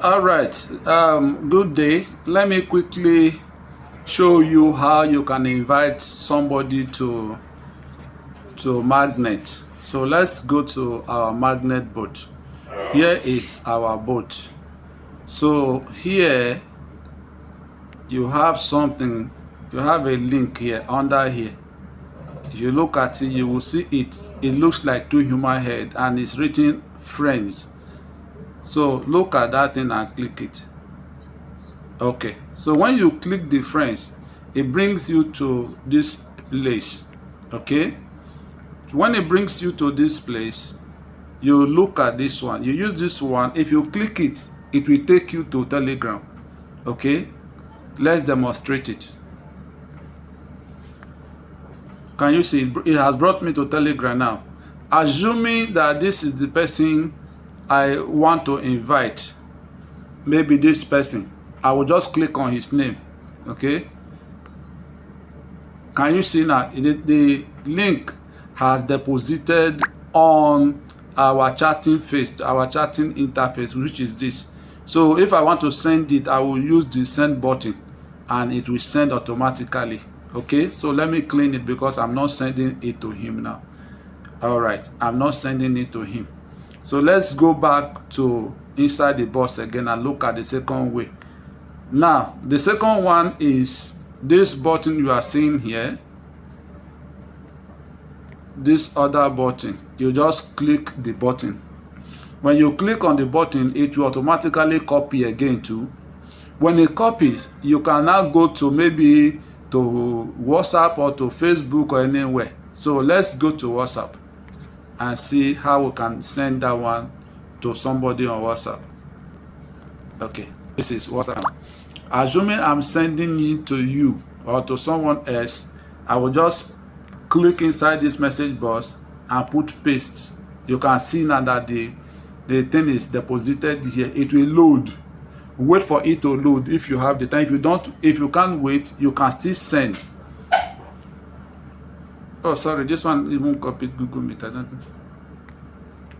All right, good day. Let me quickly show you how you can invite somebody to magnet. So let's go to our magnet bot. Here is our bot. So here you have something, you have a link here under here. If you look at it, you will see it looks like two human head and it's written friends. So look at that thing and click it. Okay, so when you click the friends, it brings you to this place. Okay, so when it brings you to this place, you look at this one, you use this one. If you click it, it will take you to Telegram. Okay, let's demonstrate it. Can you see it has brought me to Telegram now? Assuming that this is the person I want to invite, maybe this person, I will just click on his name. Okay, can you see now the link has deposited on our chatting interface, which is this. So if I want to send it, I will use the send button and it will send automatically. Okay, so let me clean it because I'm not sending it to him now. All right, I'm not sending it to him. So let's go back to inside the box again and look at the second way. Now the second one is this button you are seeing here. This other button, you just click the button. When you click on the button, it will automatically copy again too. When it copies, you can now go to maybe to WhatsApp or to Facebook or anywhere. So let's go to WhatsApp and see how we can send that one to somebody on WhatsApp. Okay, this is WhatsApp. Assuming I'm sending it to you or to someone else, I will just click inside this message box and put paste. You can see now that the thing is deposited here. It will load. Wait for it to load if you have the time. If you can't wait, you can still send. Oh, sorry, this one even copied Google Meet. I don't know.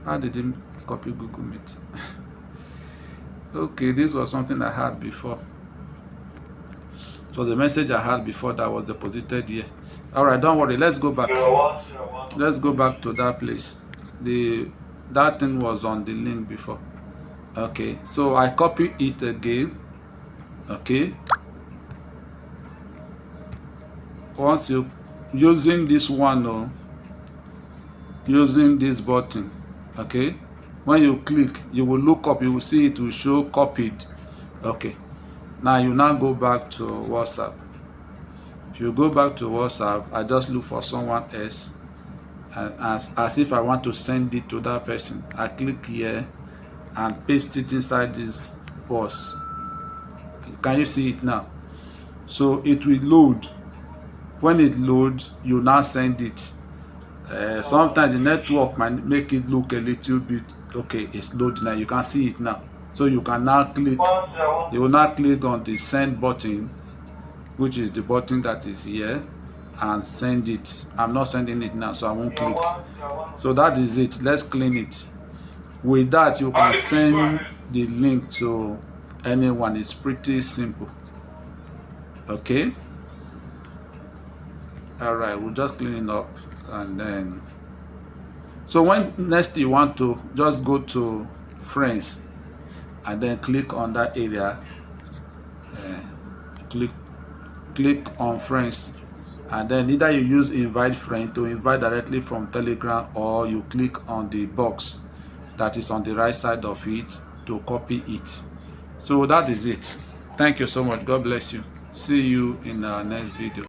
How did he copy Google Meet? Okay, this was something I had before. So the message I had before that was deposited here. All right, don't worry. Let's go back. Let's go back to that place. That thing was on the link before. Okay, so I copy it again. Okay. Once you using this one or using this button, okay, when you click, you will look up, you will see it will show copied. Okay, now you now go back to WhatsApp. If you go back to WhatsApp, I just look for someone else, and as if I want to send it to that person, I click here and paste it inside this box. Can you see it now? So it will load. When it loads, you now send it. Sometimes the network might make it look a little bit okay. It's loading now. You can see it now. So you can now click. You will now click on the send button, which is the button that is here, and send it. I'm not sending it now, so I won't click. So that is it. Let's clean it. With that, you can send the link to anyone. It's pretty simple. Okay. All right, we'll just clean it up, and then so when next you want to just go to friends and then click on that area, click on friends, and then either you use invite friend to invite directly from Telegram, or you click on the box that is on the right side of it to copy it. So that is it. Thank you so much. God bless you. See you in our next video.